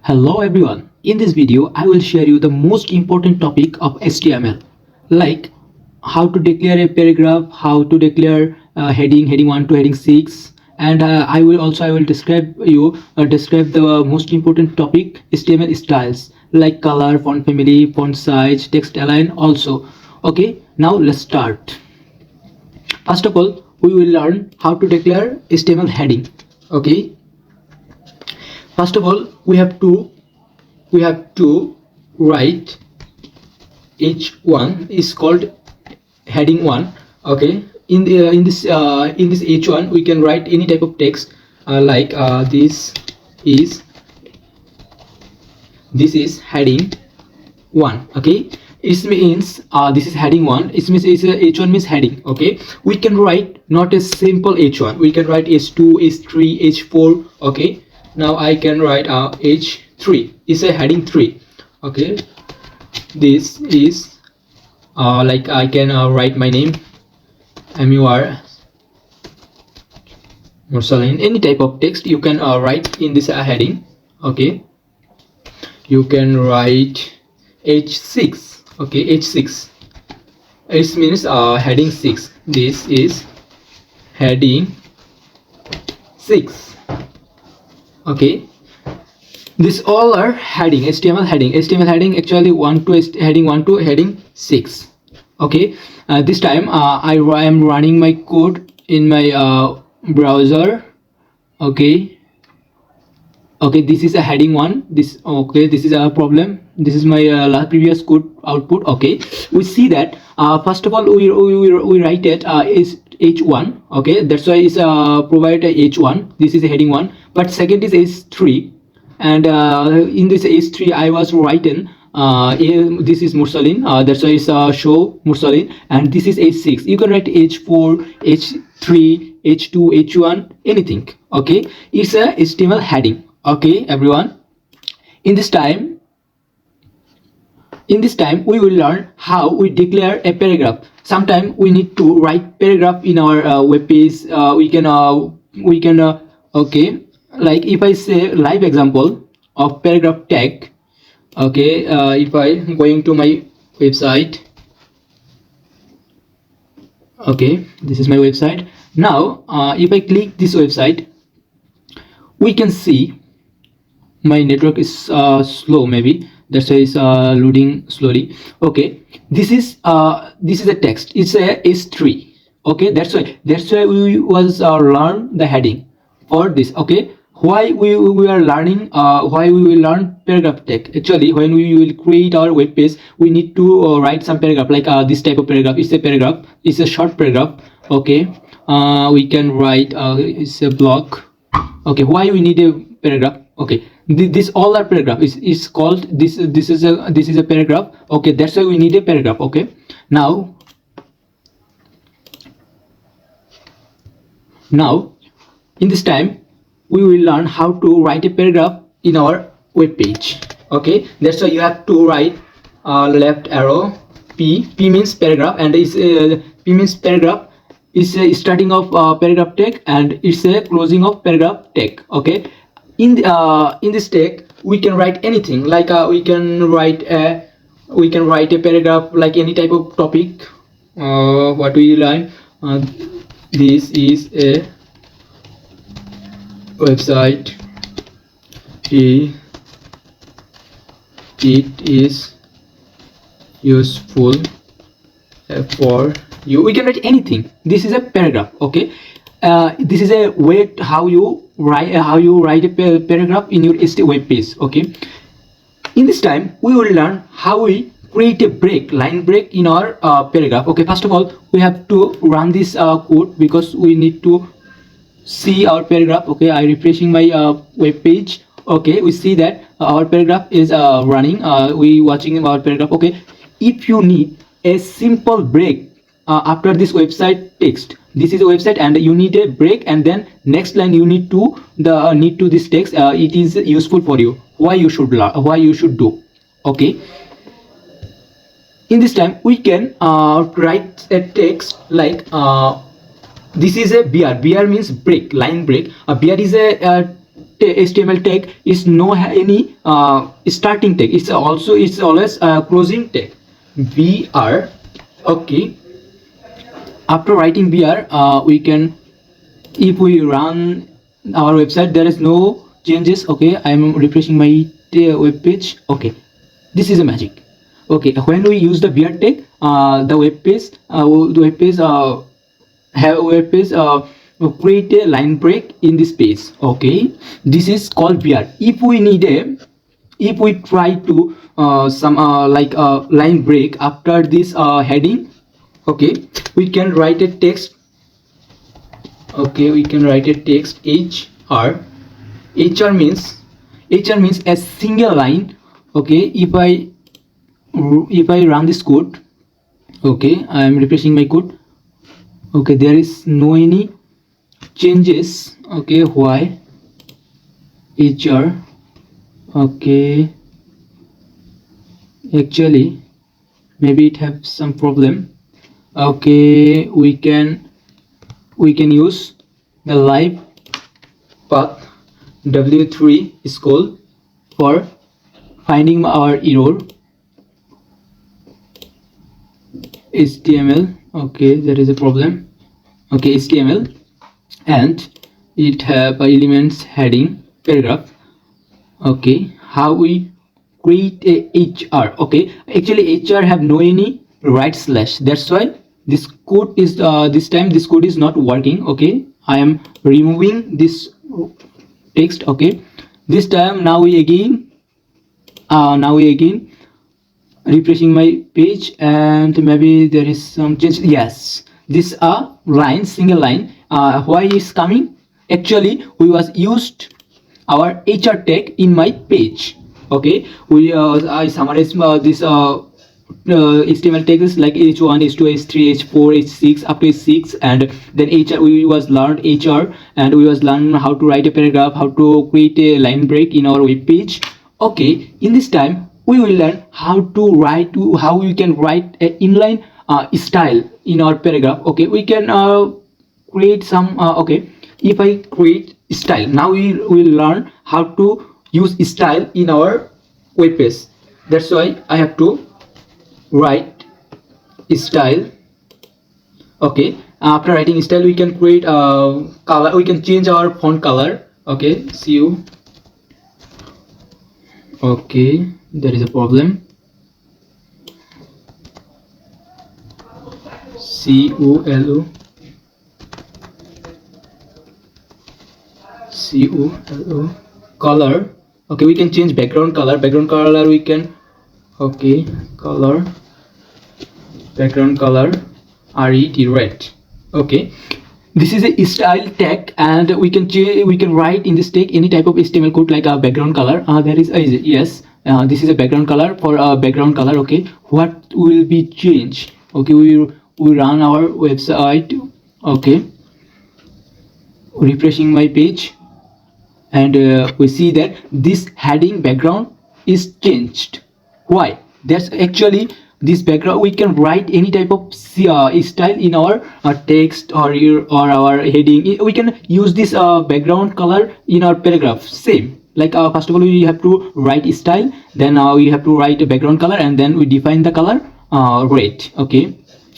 Hello everyone, in this video I will share you the most important topic of HTML, like how to declare a paragraph, how to declare heading 1 to heading 6, and I will describe the most important topic HTML styles like color, font family, font size, text align also. Okay, now let's start. First of all, we will learn how to declare HTML heading. Okay, first of all we have to write h1 is called heading 1. Okay, in this h1 we can write any type of text, like this is heading 1. Okay, it means this is heading 1. It means h1 means heading. Okay, we can write not a simple h1, we can write h2, h3, h4. Okay, now I can write h3 is a heading 3. Okay, this is like I can write my name MUR Mursalin. Any type of text you can write in this heading. Okay, you can write h6. Okay, h6 it means heading 6. This is heading 6. Okay, this all are heading, HTML heading actually 1 to heading 1 to heading 6. Okay, this time I am running my code in my browser. Okay, this is a heading 1. This is a problem. This is my last previous code output. Okay, we see that first of all we write it is h1. Okay, that's why it's provided h1. This is a heading 1, but second is h3, and in this h3 I was writing this is Mursalin, that's why it's show Mursalin, and this is h6. You can write h4, h3, h2, h1, anything. Okay, it's a HTML heading. Okay everyone, in this time we will learn how we declare a paragraph. Sometimes we need to write paragraph in our web page. We can okay, like if I say live example of paragraph tag. Okay, if I going to my website. Okay, this is my website. Now if I click this website, we can see my network is slow, maybe that's why it's loading slowly. Okay, this is a text. It's a h3. Okay, that's why we was learn the heading for this. Okay, why we are learning why we will learn paragraph tag. Actually, when we will create our web page, we need to write some paragraph, like this type of paragraph. It's a paragraph, it's a short paragraph. Okay, we can write it's a block. Okay, why we need a paragraph? Okay, this all are paragraph. Is called this is a paragraph. Okay, that's why we need a paragraph. Okay, now in this time we will learn how to write a paragraph in our web page. Okay, that's why you have to write left arrow p means paragraph, and is p means paragraph is a starting of paragraph tag, and it's a closing of paragraph tag. Okay, in this tag we can write anything, like we can write a paragraph like any type of topic. What we learn, this is a website, it is useful for you. We can write anything. This is a paragraph. Okay, this is a way how you write a paragraph in your web page. Okay, in this time we will learn how we create a line break in our paragraph. Okay, first of all we have to run this code because we need to see our paragraph. Okay, I refreshing my web page. Okay, we see that our paragraph is running. We watching our paragraph. Okay, if you need a simple break after this website text, this is a website and you need a break, and then next line you need to this text, it is useful for you, why you should do. Okay, in this time we can write a text like this is a BR. BR means break, line break. A BR is a HTML tag is no any starting tag. It's always closing tag. BR. Okay. After writing BR, we can, if we run our website, there is no changes. Okay, I am refreshing my web page. Okay, this is a magic. Okay, when we use the BR tag, the web page create a line break in this page. Okay, this is called BR. If we try to some like line break after this heading, okay, we can write a text. Okay, we can write a text HR. HR means a single line. Okay, if I run this code, okay, I am refreshing my code. Okay, there is no any changes. Okay, why HR? Okay, actually maybe it have some problem. Okay, we can use the live path w3 is called for finding our error. HTML. Okay, there is a problem. Okay, HTML, and it have elements heading paragraph. Okay, how we create a HR? Okay, actually HR have no any right slash. That's why this code is this time this code is not working. Okay, I am removing this text. Okay, this time now we again refreshing my page, and maybe there is some change. Yes, this line, single line. Why is coming? Actually, we was used our HR tag in my page. Okay, I summarize this HTML tags like h1, h2, h3, h4, h6 up to h6, and then HR we was learned HR, and we was learn how to write a paragraph, how to create a line break in our web page. Okay, in this time we will learn how we can write a inline style in our paragraph. Okay, we can create some okay, if I create style, now we will learn how to use style in our web page. That's why I have to write style. Okay, after writing style, we can create a color, we can change our font color. Okay, see you. Okay, there is a problem. CULO color. Okay, we can change background color. We can, okay, color, background color red. Okay, this is a style tag, and we can write in this tag any type of HTML code like a background color. There is yes, this is a background color for a background color. Okay, what will be changed? Okay, we run our website. Okay, refreshing my page, and we see that this heading background is changed. Why? That's actually this background. We can write any type of style in our text or our heading. We can use this background color in our paragraph. Same, like first of all we have to write style, then we have to write a background color, and then we define the color red. Okay,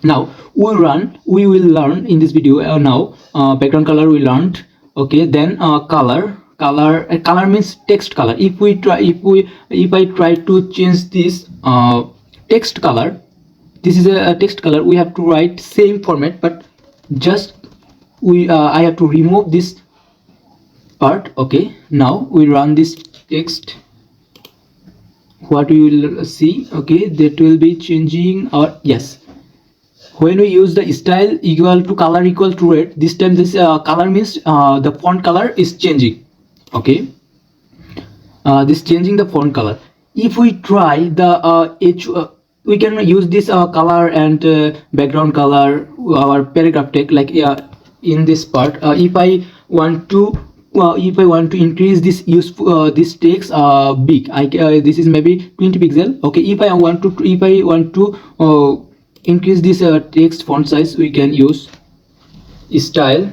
now we will learn in this video now background color we learned. Okay, then color means text color. If I try to change this text color, this is a text color, we have to write same format, but just I have to remove this part. Okay, now we run this text. What we will see, okay, that will be changing our, yes, when we use the style equal to color equal to red, this time this color means the font color is changing. Okay, this changing the font color. If we try the we can use this color and background color our paragraph tag, like in this part. If I want to increase this this text big, this is maybe 20 pixel. Okay, if I want to increase this text font size, we can use style.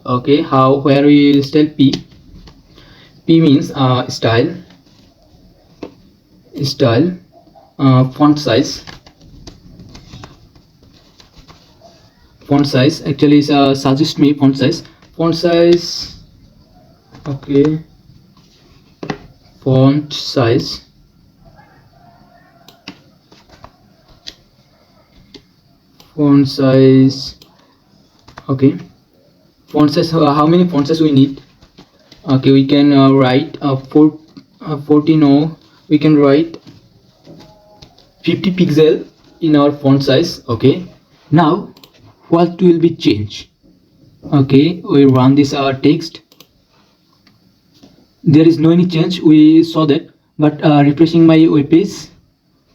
Okay, where we style P. P means style, font size. Actually is suggest me font size. Okay, font size. Okay, font size. How many font size we need? Okay, we can write 14, or we can write 50 pixel in our font size. Okay, now what will be changed? Okay, we run this text. There is no any change, we saw that, but refreshing my web page,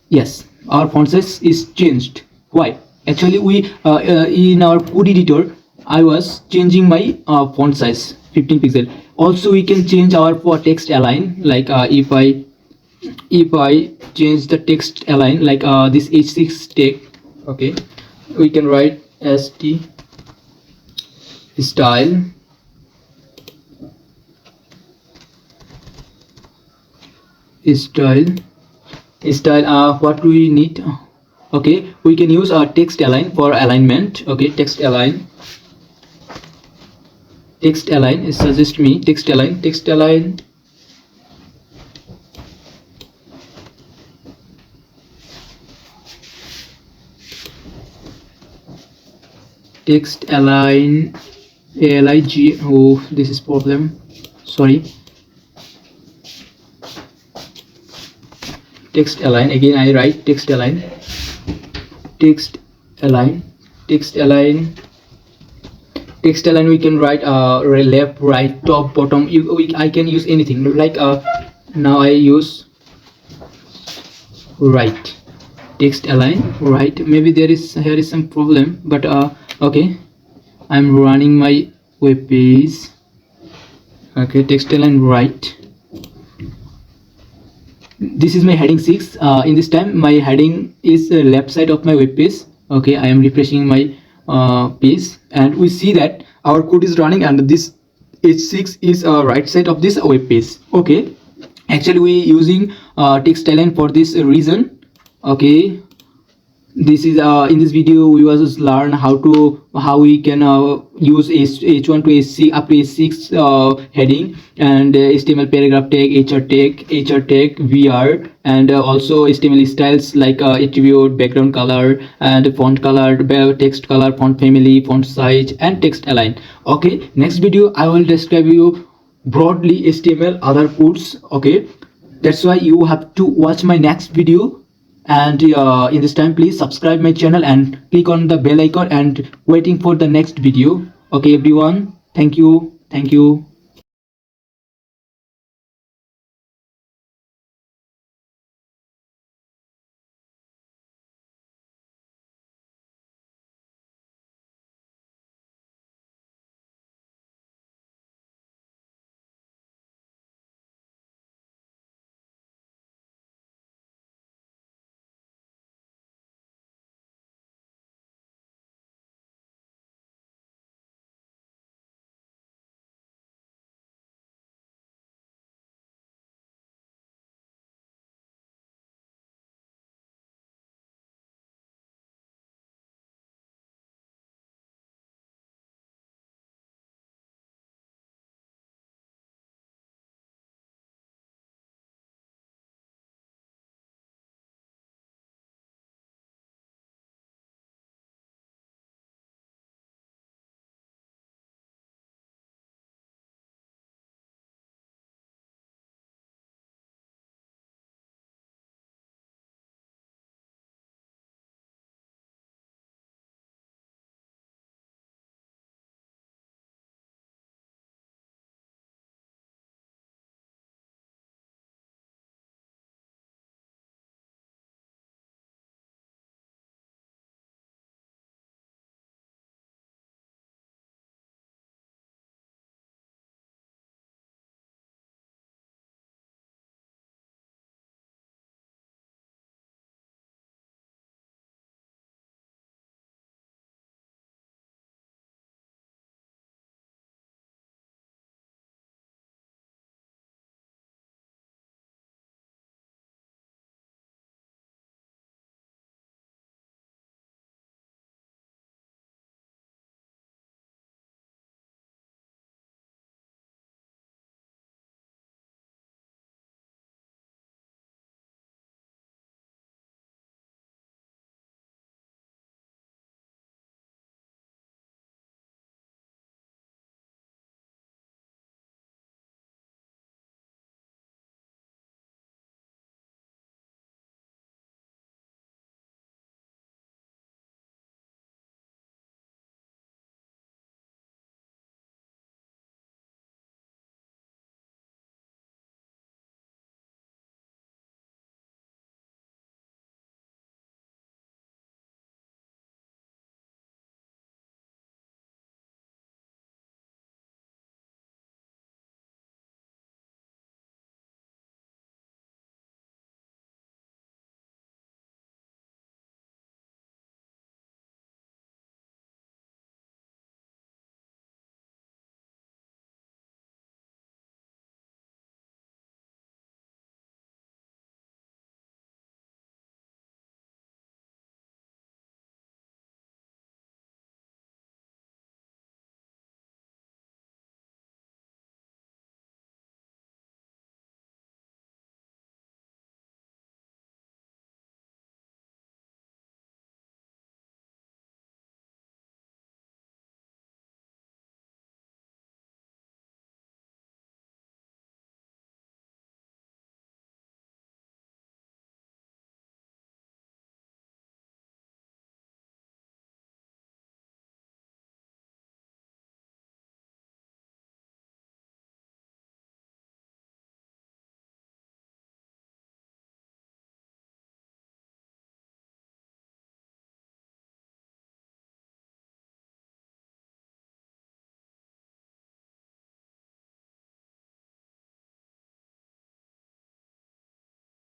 yes, our font size is changed. Why? Actually we in our code editor I was changing my font size 15 pixel. Also we can change our for text align, like if I change the text align, like this h6 tag. Okay, we can write st style what do we need? Okay, we can use our text align for alignment. Okay, text align is suggest me text align text align alig. Oh, this is problem, sorry. Text align, again I write text align we can write left, right, top, bottom. I can use anything, like now I use right, text align right. Maybe here is some problem, but okay, I'm running my web page. Okay, text align right. This is my heading 6. In this time my heading is left side of my web page. Okay, I am refreshing my page and we see that our code is running and this h6 is right side of this web page. Okay, actually we using text align for this reason. Okay, this is in this video we will just learn how we can use h1 to h6 up to h6 heading, and HTML paragraph tag, hr tag, vr, and also HTML styles like attribute, background color, and font color, text color, font family, font size, and text align. Okay, next video I will describe you broadly HTML other codes. Okay, that's why you have to watch my next video. And in this time please subscribe my channel and click on the bell icon and waiting for the next video. Okay everyone, thank you.